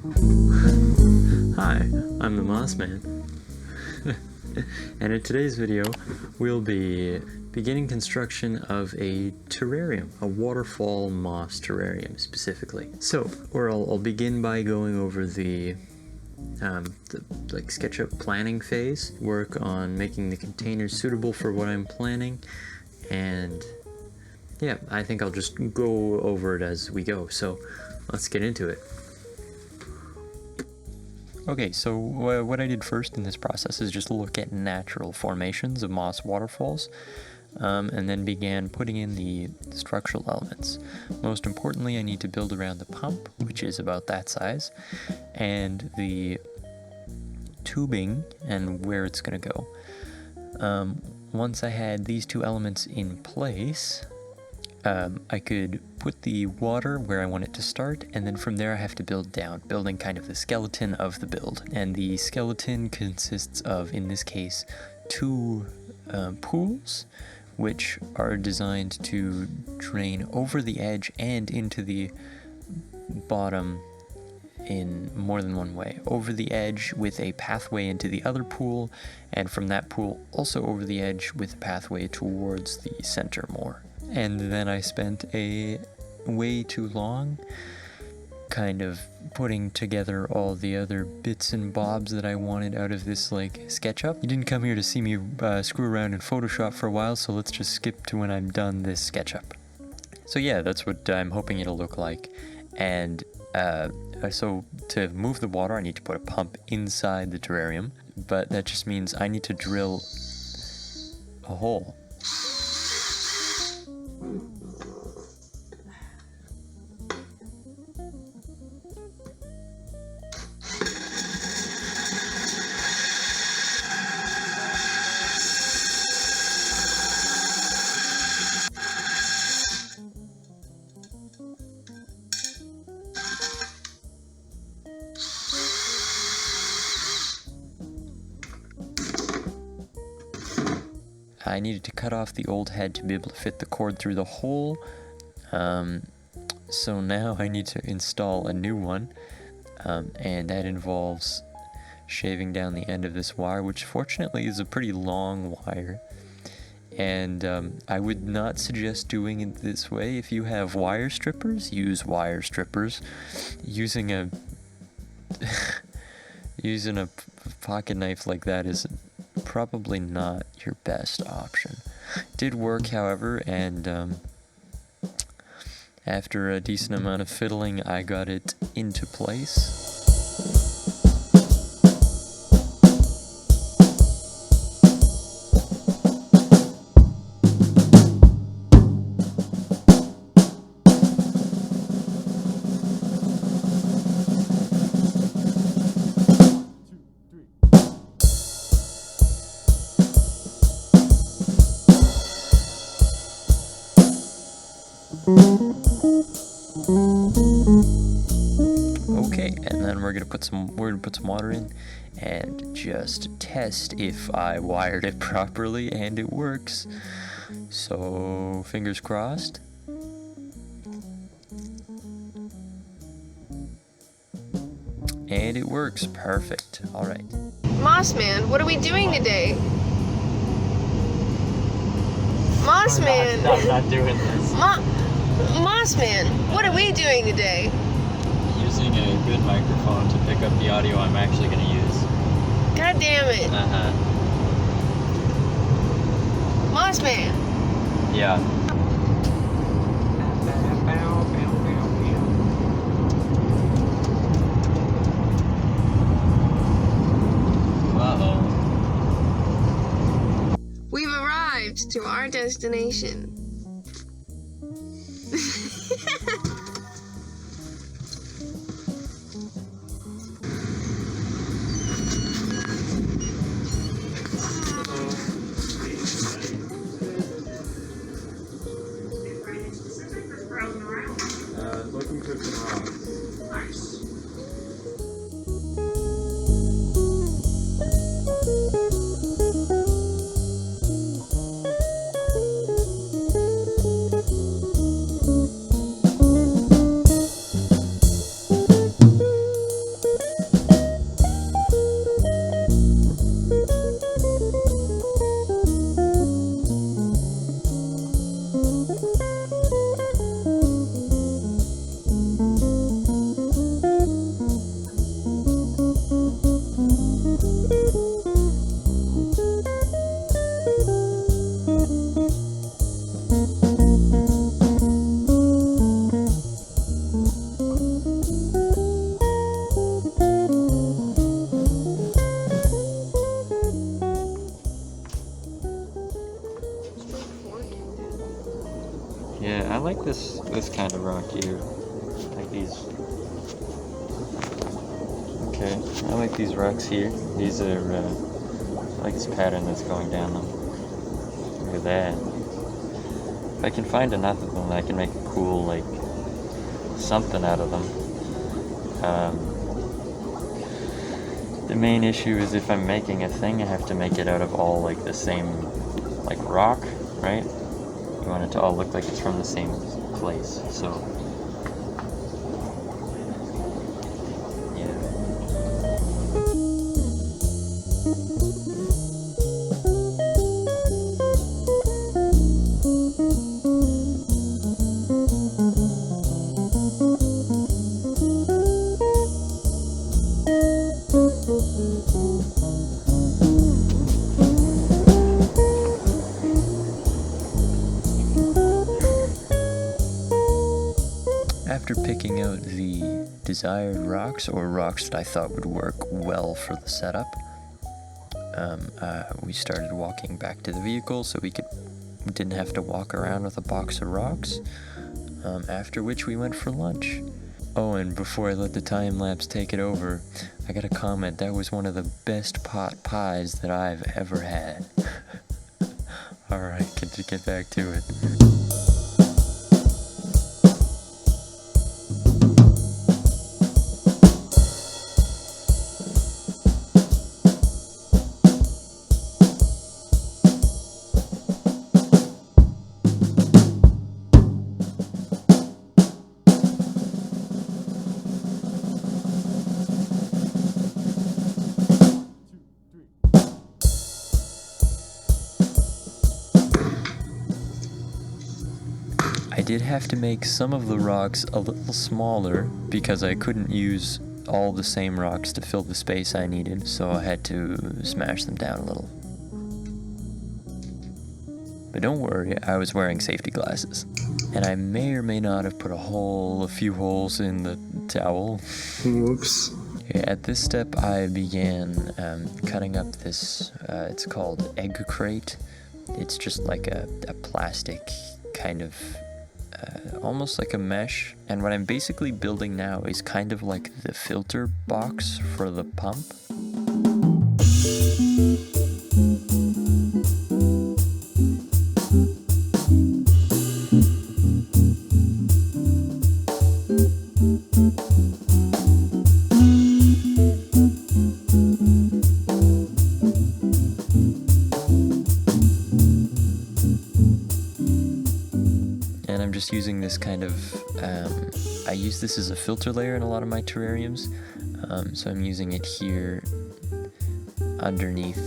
Hi, I'm the Moss Man, and in today's video we'll be beginning construction of a terrarium, a waterfall moss terrarium specifically. So, where I'll begin by going over the SketchUp planning phase, work on making the containers suitable for what I'm planning, and yeah, I think I'll just go over it as we go, so let's get into it. Okay, so what I did first in this process is just look at natural formations of moss waterfalls, and then began putting in the structural elements. Most importantly, I need to build around the pump, which is about that size, and the tubing and where it's going to go. Once I had these two elements in place, I could put the water where I want it to start, and then from there I have to build down, building kind of the skeleton of the build. And the skeleton consists of, in this case, two pools, which are designed to drain over the edge and into the bottom in more than one way. Over the edge with a pathway into the other pool, and from that pool also over the edge with a pathway towards the center more. And then I spent a way too long kind of putting together all the other bits and bobs that I wanted out of this SketchUp. You didn't come here to see me screw around in Photoshop for a while, so let's just skip to when I'm done this SketchUp. So yeah, that's what I'm hoping it'll look like. And so to move the water, I need to put a pump inside the terrarium, but that just means I need to drill a hole. I needed to cut off the old head to be able to fit the cord through the hole, so now I need to install a new one, and that involves shaving down the end of this wire, which fortunately is a pretty long wire, and I would not suggest doing it this way. If you have wire strippers, use wire strippers. Using a pocket knife like that is probably not your best option. Did work, however, and after a decent amount of fiddling, I got it into place. Okay, and then we're gonna put some water in and just test if I wired it properly, and it works. So fingers crossed. And it works perfect. All right. Mossman, what are we doing today? Mossman. I'm not doing this. Mossman, what are we doing today? Using a good microphone to pick up the audio I'm actually going to use. God damn it. Mossman. Yeah. Uh-oh. We've arrived to our destination. Looking for some rocks. Nice. this kind of rock here. Like these. Okay, I like these rocks here. These are, I like this pattern that's going down them. Look at that. If I can find enough of them, I can make a cool, like, something out of them. The main issue is if I'm making a thing, I have to make it out of all, like, the same, like, rock, right? You want it to all look like it's from the same place, so... After picking out the desired rocks, or rocks that I thought would work well for the setup, we started walking back to the vehicle so we didn't have to walk around with a box of rocks, after which we went for lunch. Oh, and before I let the time lapse take it over, I gotta comment, that was one of the best pot pies that I've ever had. Alright, get back to it. I did have to make some of the rocks a little smaller because I couldn't use all the same rocks to fill the space I needed, so I had to smash them down a little. But don't worry, I was wearing safety glasses. And I may or may not have put a few holes in the towel. Whoops. At this step, I began cutting up this, it's called egg crate. It's just like a plastic kind of, almost like a mesh. And what I'm basically building now is kind of like the filter box for the pump. And I'm just using this kind of, I use this as a filter layer in a lot of my terrariums, so I'm using it here underneath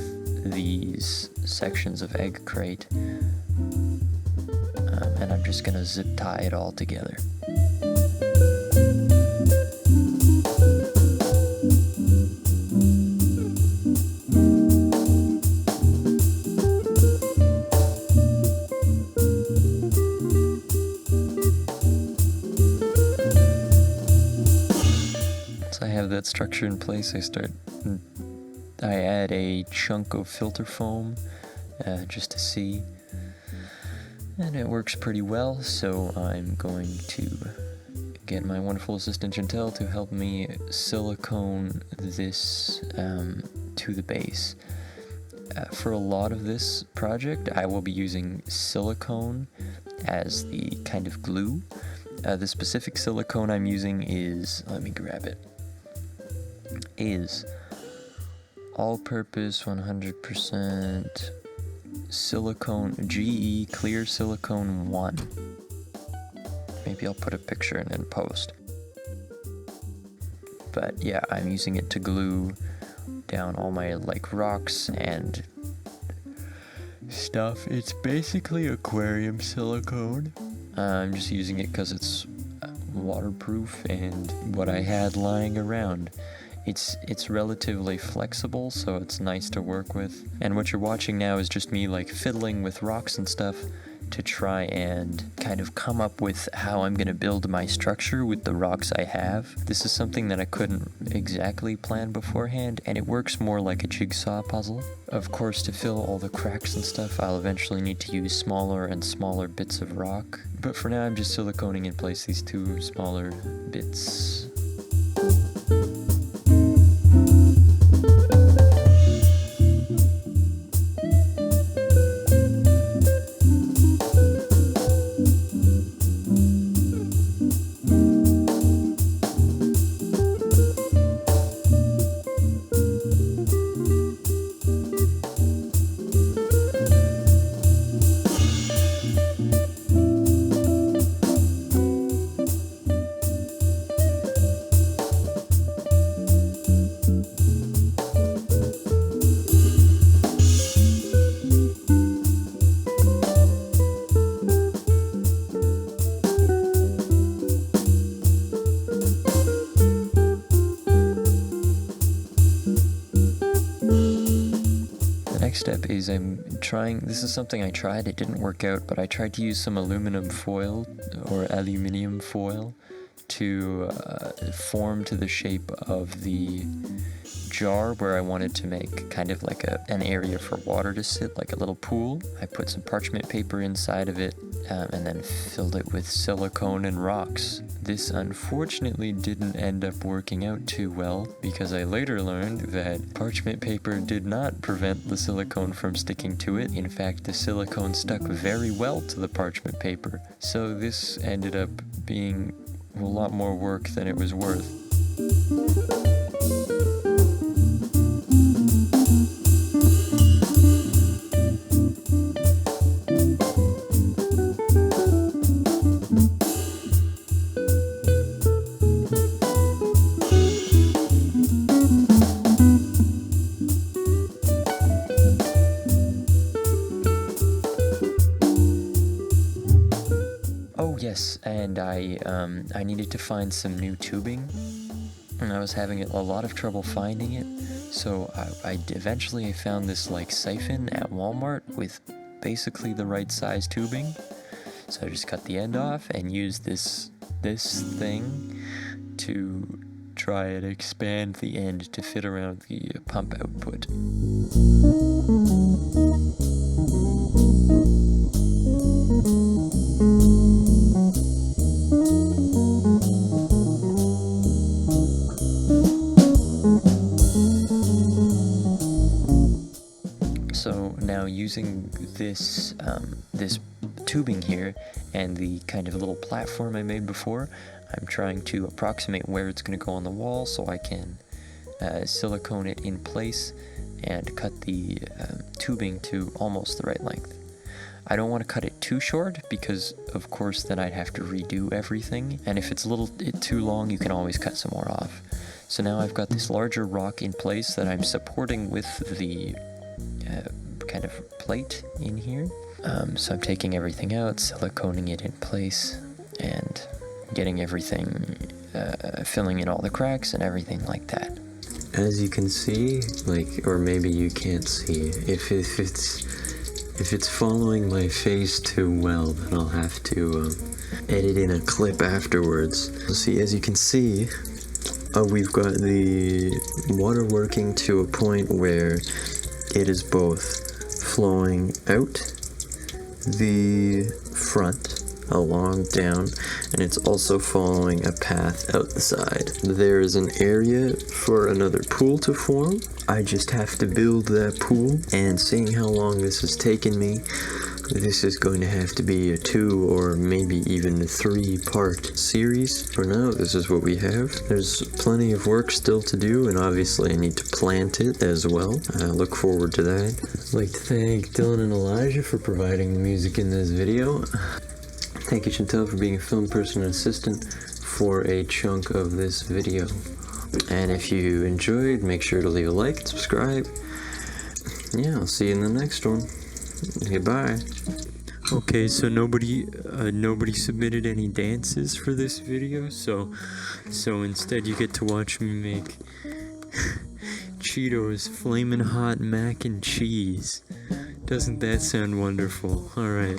these sections of egg crate, and I'm just gonna zip tie it all together. I have that structure in place. I add a chunk of filter foam just to see, and it works pretty well, so I'm going to get my wonderful assistant Chantel to help me silicone this to the base. For a lot of this project, I will be using silicone as the kind of glue. The specific silicone I'm using is, let me grab it, is all-purpose 100% silicone, GE Clear Silicone 1. Maybe I'll put a picture in post. But yeah, I'm using it to glue down all my like rocks and stuff. It's basically aquarium silicone. I'm just using it because it's waterproof and what I had lying around. It's relatively flexible, so it's nice to work with. And what you're watching now is just me like fiddling with rocks and stuff to try and kind of come up with how I'm going to build my structure with the rocks I have. This is something that I couldn't exactly plan beforehand, and it works more like a jigsaw puzzle. Of course, to fill all the cracks and stuff, I'll eventually need to use smaller and smaller bits of rock. But for now, I'm just siliconing in place these two smaller bits. Next step is this is something I tried, it didn't work out, but I tried to use some aluminum foil to form to the shape of the jar where I wanted to make kind of like an area for water to sit, like a little pool. I put some parchment paper inside of it and then filled it with silicone and rocks. This unfortunately didn't end up working out too well because I later learned that parchment paper did not prevent the silicone from sticking to it. In fact, the silicone stuck very well to the parchment paper. So this ended up being a lot more work than it was worth. Oh yes, and I needed to find some new tubing, and I was having a lot of trouble finding it, so eventually found this like siphon at Walmart with basically the right size tubing. So I just cut the end off and used this thing to try and expand the end to fit around the pump output. So now using this tubing here and the kind of little platform I made before, I'm trying to approximate where it's going to go on the wall so I can silicone it in place and cut the tubing to almost the right length. I don't want to cut it too short because of course then I'd have to redo everything, and if it's a little too long you can always cut some more off. So now I've got this larger rock in place that I'm supporting with the kind of plate in here. So I'm taking everything out, siliconing it in place, and getting everything, filling in all the cracks and everything like that. As you can see, or maybe you can't see, if it's following my face too well, then I'll have to edit in a clip afterwards. See, as you can see, we've got the water working to a point where it is both flowing out the front, along down, and it's also following a path out the side. There is an area for another pool to form. I just have to build that pool, and seeing how long this has taken me, this is going to have to be a 2 or maybe even a 3-part series. For now, this is what we have. There's plenty of work still to do, and obviously I need to plant it as well. I look forward to that. I'd like to thank Dylan and Elijah for providing the music in this video. Thank you, Chantel, for being a film person and assistant for a chunk of this video. And if you enjoyed, make sure to leave a like and subscribe. Yeah, I'll see you in the next one. Goodbye. Okay, so nobody submitted any dances for this video, so instead you get to watch me make Cheetos flamin' hot mac and cheese. Doesn't that sound wonderful? Alright.